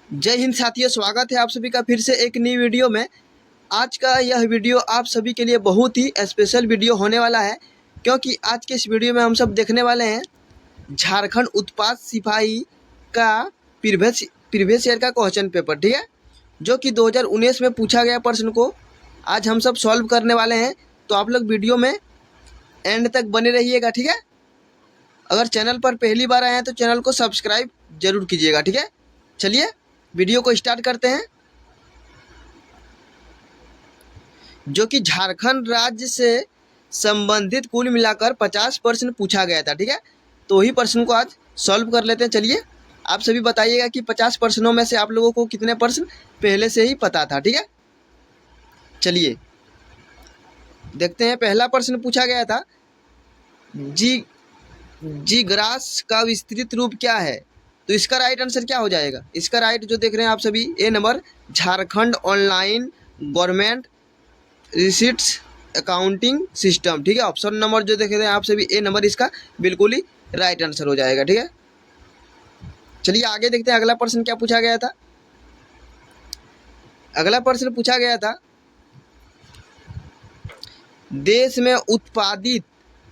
जय हिंद साथियों, स्वागत है आप सभी का फिर से एक नई वीडियो में। आज का यह वीडियो आप सभी के लिए बहुत ही स्पेशल वीडियो होने वाला है, क्योंकि आज के इस वीडियो में हम सब देखने वाले हैं झारखंड उत्पाद सिपाही का प्रीवियस ईयर का क्वेश्चन पेपर, ठीक है, जो कि 2019 में पूछा गया प्रश्न को आज हम सब सॉल्व करने वाले हैं। तो आप लोग वीडियो में एंड तक बने रहिएगा, ठीक है। अगर चैनल पर पहली बार आए हैं तो चैनल को सब्सक्राइब जरूर कीजिएगा, ठीक है। चलिए वीडियो को स्टार्ट करते हैं। जो कि झारखंड राज्य से संबंधित कुल मिलाकर 50 प्रश्न पूछा गया था, ठीक है। तो वही प्रश्न को आज सॉल्व कर लेते हैं। चलिए आप सभी बताइएगा कि 50 प्रश्नों में से आप लोगों को कितने प्रश्न पहले से ही पता था, ठीक है। चलिए देखते हैं। पहला प्रश्न पूछा गया था, जीग्रास का विस्तृत रूप क्या है? तो इसका राइट आंसर क्या हो जाएगा? इसका राइट जो देख रहे हैं आप सभी, A number, Jharkhand online government receipts accounting system, ठीक है। ऑप्शन नंबर जो देख रहे हैं आप सभी, ए नंबर, इसका बिल्कुल ही राइट आंसर हो जाएगा, ठीक है। चलिए आगे देखते हैं अगला प्रश्न क्या पूछा गया था। अगला प्रश्न पूछा गया था, देश में उत्पादित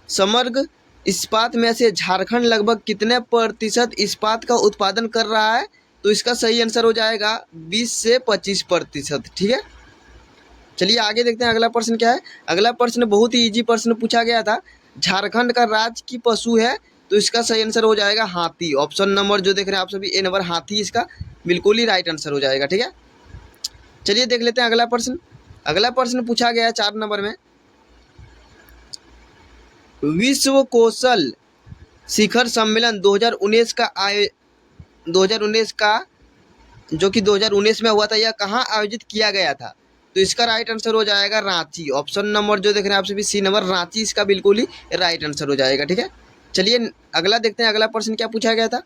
समग्र इस्पात में से झारखंड लगभग कितने प्रतिशत इस्पात का उत्पादन कर रहा है? तो इसका सही आंसर हो जाएगा 20 से 25%, ठीक है। चलिए आगे देखते हैं अगला प्रश्न क्या है। अगला प्रश्न बहुत ही इजी प्रश्न पूछा गया था, झारखंड का राज्य की पशु है? तो इसका सही आंसर हो जाएगा हाथी। ऑप्शन नंबर जो देख रहे हैं आप सभी, ए नंबर, हाथी, इसका बिल्कुल ही राइट आंसर हो जाएगा, ठीक है। चलिए देख लेते हैं अगला प्रश्न। अगला प्रश्न पूछा गया है 4 नंबर में, विश्व कौशल शिखर सम्मेलन 2019 का जो कि 2019 में हुआ था, यह कहाँ आयोजित किया गया था? तो इसका राइट आंसर हो जाएगा रांची। ऑप्शन नंबर जो देख रहे हैं आप सभी, सी नंबर, रांची, इसका बिल्कुल ही राइट आंसर हो जाएगा, ठीक है। चलिए अगला देखते हैं अगला प्रश्न क्या पूछा गया था।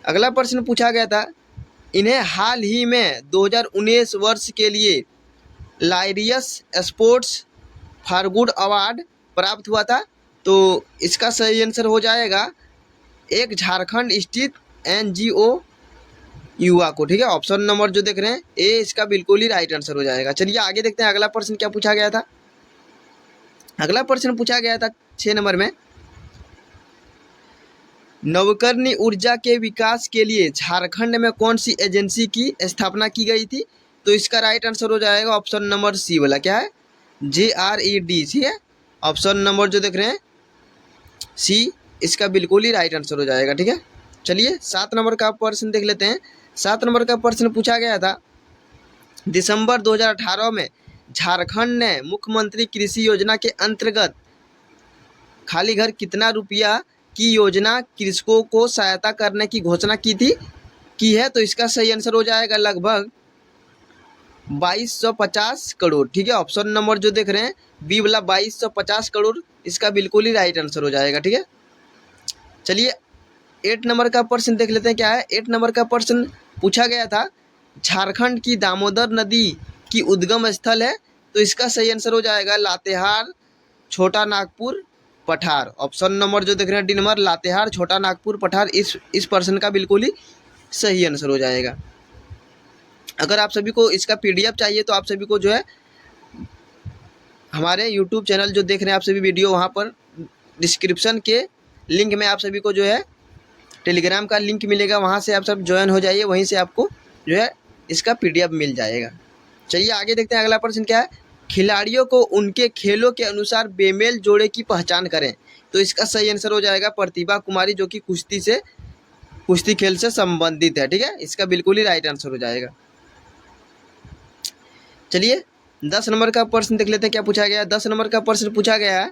अगला प्रश्न पूछा गया था, इन्हें हाल ही में 2019 वर्ष के लिए लाइरियस स्पोर्ट्स फॉर गुड अवार्ड प्राप्त हुआ था। तो इसका सही आंसर हो जाएगा एक झारखंड स्थित NGO युवा को, ठीक है। ऑप्शन नंबर जो देख रहे हैं, ए, इसका बिल्कुल ही राइट आंसर हो जाएगा। चलिए आगे देखते हैं अगला प्रश्न क्या पूछा गया था। अगला प्रश्न पूछा गया था 6 नंबर में, नवकरणीय ऊर्जा के विकास के लिए झारखंड में कौन सी एजेंसी की स्थापना की गई थी? तो इसका राइट आंसर हो जाएगा ऑप्शन नंबर सी वाला, क्या है, JRED, ठीक है। ऑप्शन नंबर जो देख रहे हैं, सी, इसका बिल्कुल ही राइट आंसर हो जाएगा, ठीक है। चलिए 7 नंबर का प्रश्न देख लेते हैं। 7 नंबर का प्रश्न पूछा गया था, दिसंबर 2018 में झारखंड ने मुख्यमंत्री कृषि योजना के अंतर्गत खाली घर कितना रुपया की योजना कृषकों को सहायता करने की घोषणा की है? तो इसका सही आंसर हो जाएगा लगभग 2250 करोड़, ठीक है। ऑप्शन नंबर जो देख रहे हैं, बी वाला, 2250 करोड़, इसका बिल्कुल ही राइट आंसर हो जाएगा, ठीक है। चलिए 8 नंबर का प्रश्न देख लेते हैं क्या है। 8 नंबर का प्रश्न पूछा गया था, झारखंड की दामोदर नदी की उद्गम स्थल है? तो इसका सही आंसर हो जाएगा लातेहार, छोटा नागपुर, पठार। ऑप्शन नंबर जो देख रहे हैं, डी नंबर, लातेहार, छोटा नागपुर, पठार, इस प्रश्न का बिल्कुल ही सही आंसर हो जाएगा। अगर आप सभी को इसका PDF चाहिए तो आप सभी को जो है हमारे YouTube चैनल जो देख रहे हैं आप सभी वीडियो, वहाँ पर डिस्क्रिप्शन के लिंक में आप सभी को जो है टेलीग्राम का लिंक मिलेगा, वहाँ से आप सब ज्वाइन हो जाइए, वहीं से आपको जो है इसका PDF मिल जाएगा। चलिए आगे देखते हैं अगला प्रश्न क्या है, खिलाड़ियों को उनके खेलों के अनुसार बेमेल जोड़े की पहचान करें? तो इसका सही आंसर हो जाएगा प्रतिभा कुमारी, जो कि कुश्ती खेल से संबंधित है, ठीक है। इसका बिल्कुल ही राइट आंसर हो जाएगा। चलिए 10 नंबर का प्रश्न देख लेते हैं क्या पूछा गया है। 10 नंबर का प्रश्न पूछा गया है,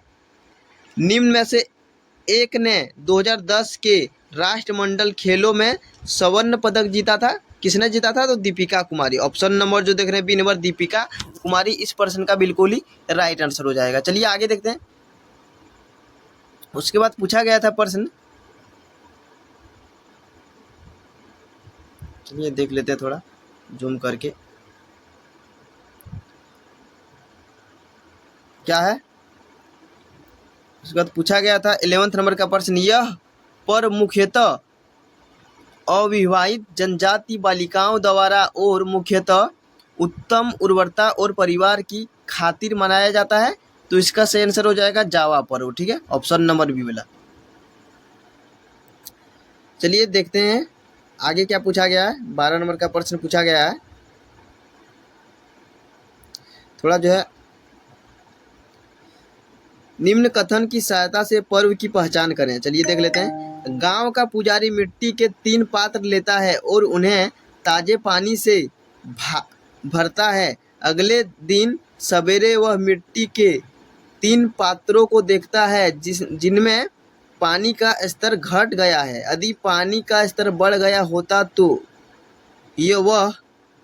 निम्न में से एक ने 2010 के राष्ट्रमंडल खेलों में स्वर्ण पदक जीता था? किसने जीता था? तो दीपिका कुमारी। ऑप्शन नंबर जो देख रहे हैं, बी नंबर, दीपिका कुमारी, इस प्रश्न का बिल्कुल ही राइट आंसर हो जाएगा। चलिए आगे देखते हैं। उसके बाद पूछा गया था प्रश्न, चलिए देख लेते हैं थोड़ा जूम करके क्या है। उसके बाद पूछा गया था 11th नंबर का प्रश्न, यह पर मुख्यतः अविवाहित जनजाति बालिकाओं द्वारा और मुख्यतः उत्तम उर्वरता और परिवार की खातिर मनाया जाता है। तो इसका सही आंसर हो जाएगा जावा पर्व, ठीक है, ऑप्शन नंबर बी वाला। चलिए देखते हैं आगे क्या पूछा गया है। 12 नंबर का प्रश्न पूछा गया है, थोड़ा जो है निम्न कथन की सहायता से पर्व की पहचान करें। चलिए देख लेते हैं। गांव का पुजारी मिट्टी के 3 पात्र लेता है और उन्हें ताजे पानी से भरता है। अगले दिन सवेरे वह मिट्टी के 3 पात्रों को देखता है जिनमें पानी का स्तर घट गया है। यदि पानी का स्तर बढ़ गया होता तो वह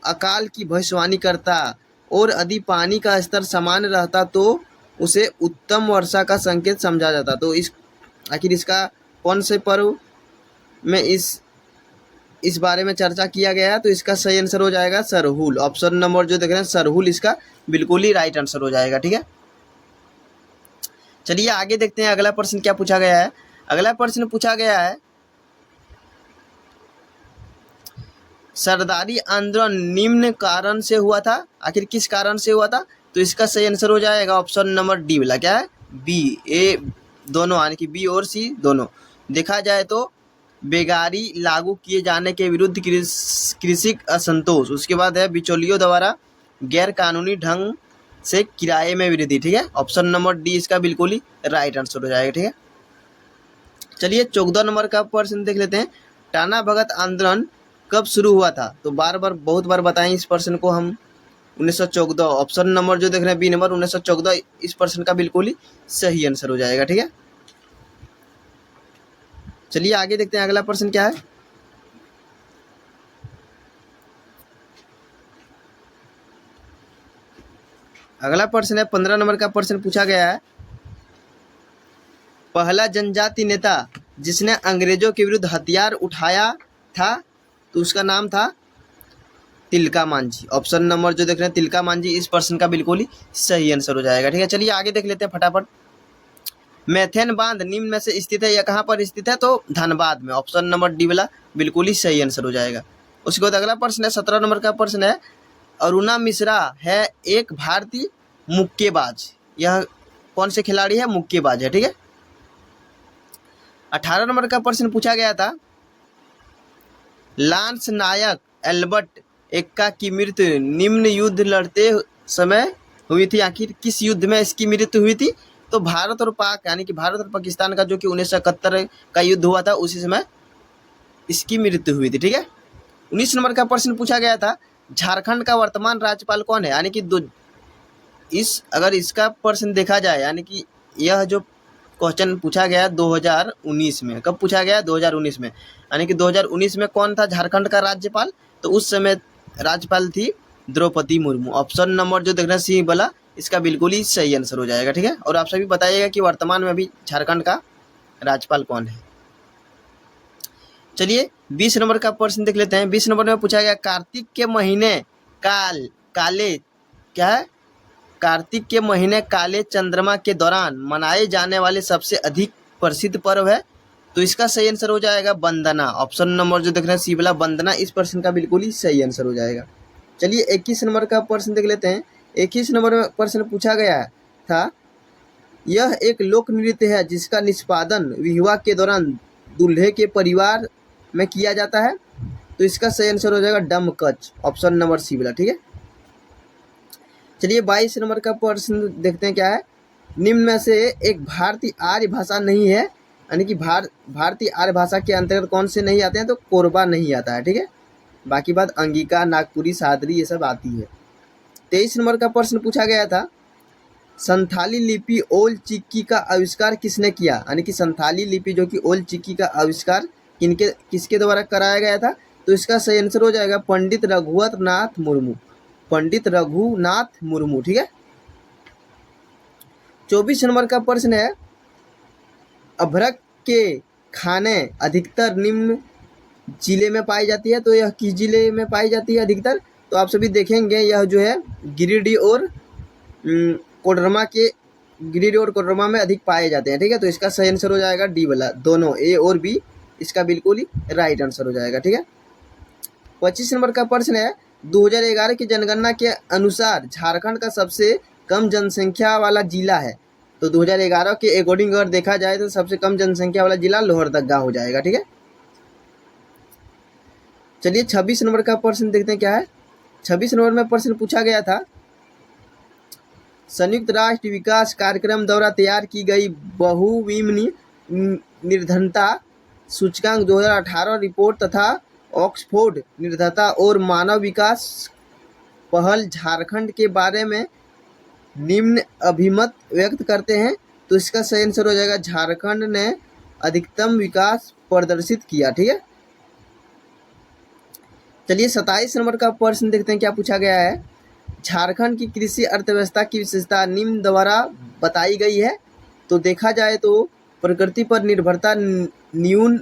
अकाल की भविष्यवाणी करता, और यदि पानी का स्तर समान रहता तो उसे उत्तम वर्षा का संकेत समझा जाता। तो आखिर इसका कौन से पर्व में इस बारे में चर्चा किया गया है? तो इसका सही आंसर हो जाएगा सरहुल, ऑप्शन नंबर जो देख रहे हैं सरहुल, इसका बिल्कुल ही राइट आंसर हो जाएगा, ठीक है। चलिए आगे देखते हैं अगला प्रश्न क्या पूछा गया है। अगला प्रश्न पूछा गया है, सरदारी आंदोलन निम्न कारण से हुआ था। आखिर किस कारण से हुआ था? तो इसका सही आंसर हो जाएगा ऑप्शन नंबर डी वाला, क्या है, बी, ए दोनों, यानी कि बी और सी दोनों। देखा जाए तो बेगारी लागू किए जाने के विरुद्ध कृषि असंतोष, उसके बाद है बिचौलियों द्वारा गैर कानूनी ढंग से किराए में वृद्धि, ठीक है, ऑप्शन नंबर डी इसका बिल्कुल ही राइट आंसर हो जाएगा, ठीक है। चलिए 14 नंबर का प्रश्न देख लेते हैं। टाना भगत आंदोलन कब शुरू हुआ था? तो बहुत बार बताएं इस प्रश्न को हम, 1914, ऑप्शन नंबर जो देख रहे हैं बी नंबर 1914 इस प्रश्न का बिल्कुल ही सही आंसर हो जाएगा, ठीक है। चलिए आगे देखते हैं अगला प्रश्न क्या है। अगला प्रश्न है 15 नंबर का प्रश्न पूछा गया है, पहला जनजाति नेता जिसने अंग्रेजों के विरुद्ध हथियार उठाया था, तो उसका नाम था तिलका मांझी, ऑप्शन नंबर जो देख रहे हैं तिलका मांझी इस प्रश्न का बिल्कुल ही सही आंसर हो जाएगा, ठीक है। चलिए आगे देख लेते हैं फटाफट। मैथेन बांध निम्न में से स्थित है, या कहाँ पर स्थित है? तो धनबाद में, ऑप्शन नंबर डी वाला बिल्कुल ही सही आंसर हो जाएगा। उसके बाद अगला प्रश्न है 17 नंबर का प्रश्न है, अरुणा मिश्रा है एक भारतीय मुक्केबाज, यह कौन से खिलाड़ी है? मुक्केबाज है, ठीक है। 18 नंबर का प्रश्न पूछा गया था, लांस नायक एल्बर्ट एक्का की मृत्यु निम्न युद्ध लड़ते समय हुई थी। आखिर किस युद्ध में इसकी मृत्यु हुई थी? तो भारत और पाक, यानी कि भारत और पाकिस्तान का जो कि 1971 का युद्ध हुआ था उसी समय इसकी मृत्यु हुई थी, ठीक है। 19 नंबर का प्रश्न पूछा गया था, झारखंड का वर्तमान राज्यपाल कौन है? यानी कि अगर इसका प्रश्न देखा जाए, यानी कि यह जो क्वेश्चन पूछा गया 2019 में, कब पूछा गया? 2019 में, यानी कि 2019 में कौन था झारखंड का राज्यपाल? तो उस समय राज्यपाल थी द्रौपदी मुर्मू, ऑप्शन नंबर जो देख रहे हैं सी वाला इसका बिल्कुल ही सही आंसर हो जाएगा, ठीक है। और आप सभी बताइएगा कि वर्तमान में अभी झारखंड का राज्यपाल कौन है। चलिए 20 नंबर का प्रश्न देख लेते हैं। 20 नंबर में पूछा गया, कार्तिक के महीने काले क्या है? कार्तिक के महीने काले चंद्रमा के दौरान मनाए जाने वाले सबसे अधिक प्रसिद्ध पर्व है। तो इसका सही आंसर हो जाएगा वंदना, ऑप्शन नंबर जो देख रहे हैं सी वाला वंदना इस प्रश्न का बिल्कुल ही सही आंसर हो जाएगा। चलिए 21 नंबर का प्रश्न देख लेते हैं। 21 नंबर में प्रश्न पूछा गया था, यह एक लोक नृत्य है जिसका निष्पादन विवाह के दौरान दूल्हे के परिवार में किया जाता है। तो इसका सही आंसर हो जाएगा डमकच, ऑप्शन नंबर सी वाला, ठीक है। चलिए 22 नंबर का प्रश्न देखते हैं क्या है, निम्न में से एक भारतीय आर्य भाषा नहीं है, यानी कि भारतीय आर्य भाषा के अंतर्गत कौन से नहीं आते हैं? तो कोरबा नहीं आता है, ठीक है। बाकी बात अंगिका, नागपुरी, सादरी ये सब आती है। 23 नंबर का प्रश्न पूछा गया था, संथाली लिपि ओल चिक्की का आविष्कार किसने किया? यानी कि संथाली लिपि जो कि ओल चिक्की का आविष्कार किसके द्वारा कराया गया था? तो इसका सही आंसर हो जाएगा पंडित रघुनाथ मुर्मू, पंडित रघुनाथ मुर्मू, ठीक है। 24 नंबर का प्रश्न है, अभ्रक के खाने अधिकतर निम्न जिले में पाई जाती है। तो यह किस जिले में पाई जाती है अधिकतर? तो आप सभी देखेंगे यह जो है गिरिडीह और कोडरमा में अधिक पाए जाते हैं, ठीक है। तो इसका सही आंसर हो जाएगा डी वाला, दोनों ए और बी इसका बिल्कुल ही राइट आंसर हो जाएगा। ठीक है, 25 नंबर का प्रश्न है, 2011 की जनगणना के अनुसार झारखंड का सबसे कम जनसंख्या वाला जिला है। तो 2011 के अकॉर्डिंग अगर देखा जाए तो सबसे कम जनसंख्या वाला जिला लोहरदगा हो जाएगा। ठीक है, चलिए 26 नंबर का प्रश्न देखते हैं क्या है। 26 नंबर में प्रश्न पूछा गया था, संयुक्त राष्ट्र विकास कार्यक्रम द्वारा तैयार की गई बहुविमीय निर्धनता सूचकांक 2018 रिपोर्ट तथा ऑक्सफोर्ड निर्धनता और मानव विकास पहल झारखंड के बारे में निम्न अभिमत व्यक्त करते हैं। तो इसका सही आंसर हो जाएगा, झारखंड ने अधिकतम विकास प्रदर्शित किया। ठीक है, चलिए 27 नंबर का प्रश्न देखते हैं क्या पूछा गया है। झारखंड की कृषि अर्थव्यवस्था की विशेषता निम्न द्वारा बताई गई है। तो देखा जाए तो प्रकृति पर निर्भरता, न्यून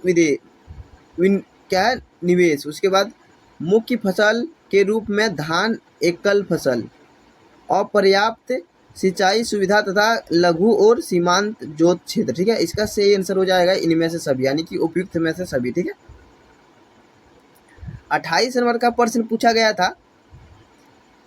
क्या है निवेश, उसके बाद मुख्य फसल के रूप में धान एकल फसल, अपर्याप्त सिंचाई सुविधा तथा लघु और सीमांत जोत क्षेत्र। ठीक है, इसका सही आंसर हो जाएगा इनमें से सभी, यानी कि उपयुक्त में से सभी। ठीक है, 28 नंबर का प्रश्न पूछा गया था,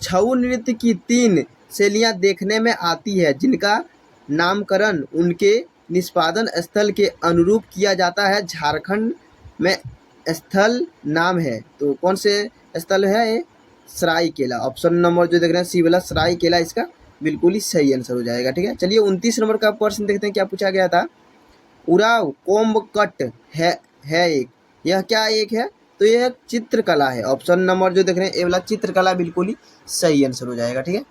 छऊ नृत्य की 3 शैलियां देखने में आती है जिनका नामकरण उनके निष्पादन स्थल के अनुरूप किया जाता है। झारखंड में स्थल नाम है, तो कौन से स्थल है ये? सरायकेला। ऑप्शन नंबर जो देख रहे हैं सी वाला सरायकेला, इसका बिल्कुल ही सही आंसर हो जाएगा। ठीक है, चलिए 29 नंबर का प्रश्न देखते हैं क्या पूछा गया था। उराव कोम्बकट है एक, यह क्या एक है? तो यह चित्रकला है। ऑप्शन नंबर जो देख रहे हैं ए वाला चित्रकला बिल्कुल ही सही आंसर हो जाएगा। ठीक है,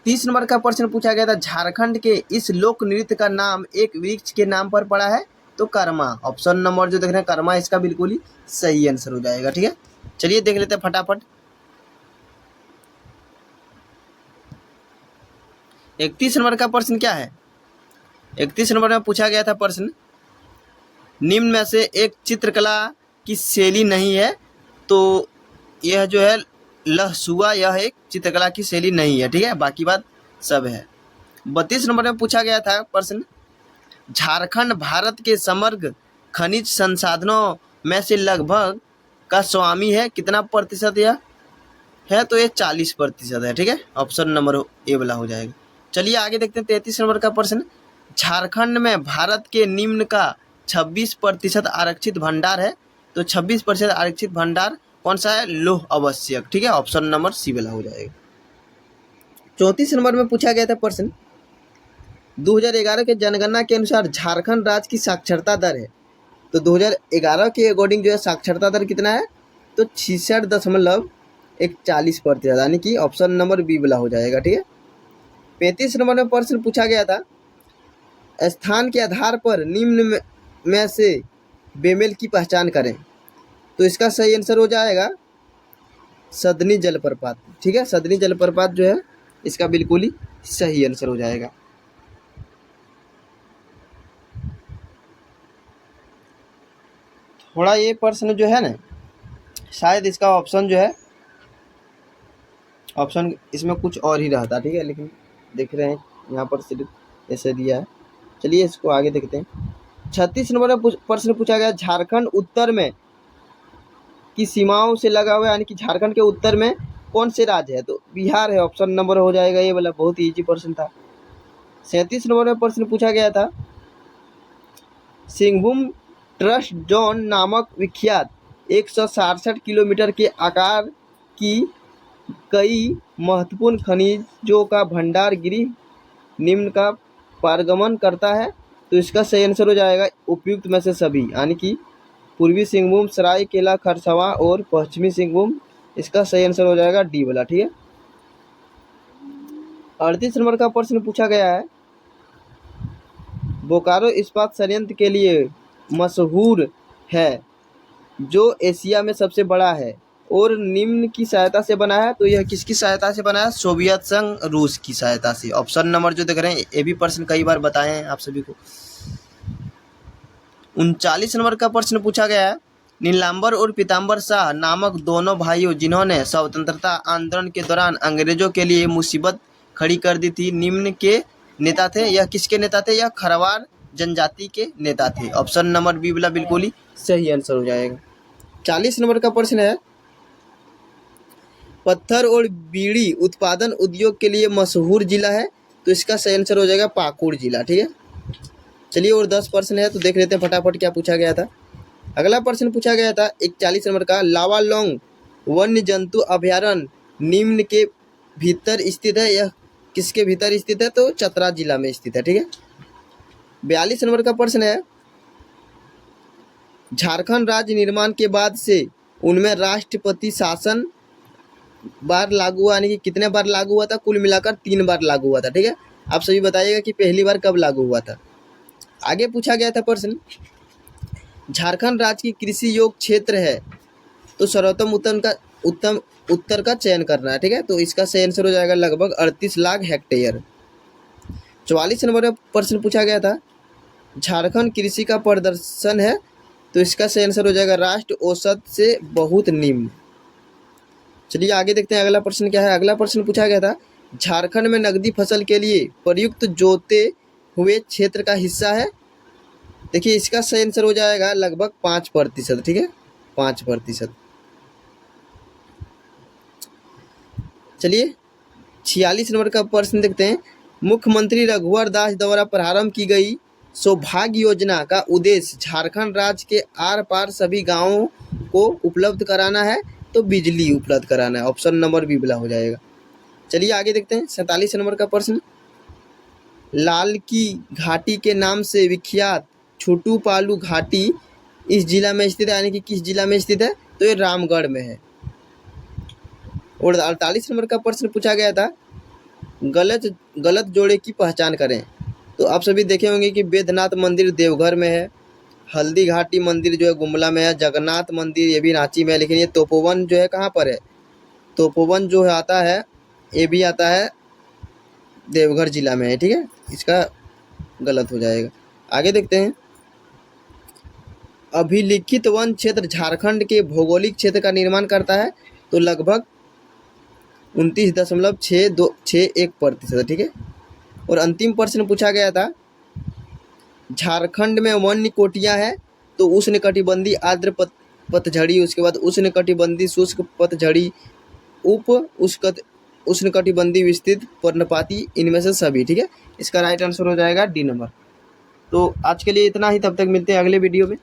30 नंबर का प्रश्न पूछा गया था, झारखंड के इस लोक नृत्य का नाम एक वृक्ष के नाम पर पड़ा है। तो कर्मा। ऑप्शन नंबर जो देख रहे हैं कर्मा, इसका बिल्कुल ही सही आंसर हो जाएगा। ठीक है, चलिए देख लेते हैं फटाफट। 31 नंबर का प्रश्न क्या है। 31 नंबर में पूछा गया था प्रश्न, निम्न में से एक चित्रकला की शैली नहीं है। तो यह जो है लहसुआ, यह एक चित्रकला की शैली नहीं है। ठीक है, बाकी बात सब है। 32 नंबर में पूछा गया था प्रश्न, झारखंड भारत के समग्र खनिज संसाधनों में से लगभग का स्वामी है, कितना प्रतिशत यह है? तो ये 40% है। ठीक है, ऑप्शन नंबर ए वाला हो जाएगा। चलिए आगे देखते हैं 33 नंबर का प्रश्न, झारखंड में भारत के निम्न का 26% आरक्षित भंडार है। तो 26% आरक्षित भंडार कौन सा है? लौह आवश्यक। ठीक है, ऑप्शन नंबर सी वाला हो जाएगा। 34 नंबर में पूछा गया था प्रश्न, 2011 के जनगणना के अनुसार झारखंड राज्य की साक्षरता दर है। तो 2011 के अकॉर्डिंग जो है साक्षरता दर कितना है? तो 66.41%, यानी कि ऑप्शन नंबर बी वाला हो जाएगा। ठीक है, 35 नंबर में प्रश्न पूछा गया था, स्थान के आधार पर निम्न में से बेमेल की पहचान करें। तो इसका सही आंसर हो जाएगा सदनी जलप्रपात। ठीक है, सदनी जलप्रपात जो है इसका बिल्कुल ही सही आंसर हो जाएगा। थोड़ा ये प्रश्न जो है ना, शायद इसका ऑप्शन जो है, ऑप्शन इसमें कुछ और ही रहता। ठीक है, लेकिन देख रहे हैं यहाँ पर सिर्फ ऐसे दिया है। चलिए इसको आगे देखते हैं। 36 नंबर में प्रश्न पूछा गया, झारखंड उत्तर में की सीमाओं से लगा हुआ है, यानी कि झारखंड के उत्तर में कौन से राज्य है? तो बिहार है। ऑप्शन नंबर हो जाएगा ये वाला, बहुत ही इजी प्रश्न था। 37 नंबर में प्रश्न पूछा गया था, सिंहभूम ट्रस्ट जोन नामक विख्यात 167 किलोमीटर के आकार की कई महत्वपूर्ण खनिजों का भंडार गृह निम्न का पारगमन करता है। तो इसका सही आंसर हो जाएगा उपयुक्त में से सभी, यानी कि पूर्वी सिंहभूम, सरायकेला, खरसावां और पश्चिमी सिंहभूम। इसका सही आंसर हो जाएगा डी वाला। ठीक है, 38 नंबर का प्रश्न पूछा गया है, बोकारो इस्पात संयंत्र के लिए मशहूर है जो एशिया में सबसे बड़ा है और निम्न की सहायता से बना है। तो यह किसकी सहायता से बना है? सोवियत संघ, रूस की सहायता से। ऑप्शन नंबर जो देख रहे हैं ये भी प्रश्न कई बार बताए हैं आप सभी को। 39 नंबर का प्रश्न पूछा गया है, नीलांबर और पीताम्बर शाह नामक दोनों भाइयों जिन्होंने स्वतंत्रता आंदोलन के दौरान अंग्रेजों के लिए मुसीबत खड़ी कर दी थी, निम्न के नेता थे। यह किसके नेता थे? यह खरवार जनजाति के नेता थे। ऑप्शन नंबर बी वाला बिल्कुल ही सही आंसर हो जाएगा। 40 नंबर का प्रश्न है, पत्थर और बीड़ी उत्पादन उद्योग के लिए मशहूर जिला है, तो इसका सही आंसर हो जाएगा पाकुड़ जिला। ठीक है, चलिए और 10 प्रश्न है तो देख लेते हैं फटाफट क्या पूछा गया था। अगला प्रश्न पूछा गया था 41 नंबर का, लावालोंग वन्य जंतु अभयारण्य निम्न के भीतर स्थित है, यह किसके भीतर स्थित है, तो चतरा जिला में स्थित है। ठीक है, 42 नंबर का प्रश्न है, झारखंड राज्य निर्माण के बाद से उनमें राष्ट्रपति शासन बार लागू हुआ, यानी कि कितने बार लागू हुआ था, कुल मिलाकर 3 बार लागू हुआ था। ठीक है, आप सभी बताइएगा कि पहली बार कब लागू हुआ था। आगे पूछा गया था प्रश्न, झारखंड राज्य की कृषि योग्य क्षेत्र है, तो सर्वोत्तम उत्तर का चयन करना है। ठीक है, तो इसका सही आंसर हो जाएगा लगभग 38 लाख हेक्टेयर। 44 नंबर का प्रश्न पूछा गया था, झारखंड कृषि का प्रदर्शन है, तो इसका सही आंसर हो जाएगा राष्ट्र औसत से बहुत निम्न। चलिए आगे देखते हैं अगला प्रश्न क्या है। अगला प्रश्न पूछा गया था, झारखंड में नकदी फसल के लिए प्रयुक्त जोते हुए क्षेत्र का हिस्सा है। देखिए इसका सही आंसर हो जाएगा लगभग 5%। ठीक है, 5%। चलिए 46 नंबर का प्रश्न देखते हैं, मुख्यमंत्री रघुवर दास द्वारा प्रारंभ की गई सौभाग्य योजना का उद्देश्य झारखंड राज्य के आर पार सभी गांवों को उपलब्ध कराना है, तो बिजली उपलब्ध कराना है। ऑप्शन नंबर बी वाला हो जाएगा। चलिए आगे देखते हैं 47 नंबर का प्रश्न, लाल की घाटी के नाम से विख्यात छोटू पालू घाटी इस जिला में स्थित है, यानी कि किस जिला में स्थित है, तो ये रामगढ़ में है। और 48 नंबर का प्रश्न पूछा गया था, गलत जोड़े की पहचान करें, तो आप सभी देखे होंगे कि बैद्यनाथ मंदिर देवघर में है, हल्दी घाटी मंदिर जो है गुमला में है, जगन्नाथ मंदिर ये भी रांची में है, लेकिन ये तपोवन जो है कहाँ पर है, तपोवन जो है आता है ये भी आता है देवघर जिला में है। ठीक है, इसका गलत हो जाएगा। आगे देखते हैं, अभिलिखित वन क्षेत्र झारखंड के भौगोलिक क्षेत्र का निर्माण करता है, तो लगभग 29.621%। ठीक है, और अंतिम प्रश्न पूछा गया था, झारखंड में वन्य कोटियाँ है, तो उष्णकटिबंधीय आर्द्र पतझड़ी, उसके बाद उष्णकटिबंधीय शुष्क पतझड़ी, उष्णकटिबंधीय विस्तृत पर्णपाती, इनमें से सभी। ठीक है, इसका राइट आंसर हो जाएगा डी नंबर। तो आज के लिए इतना ही, तब तक मिलते हैं अगले वीडियो में।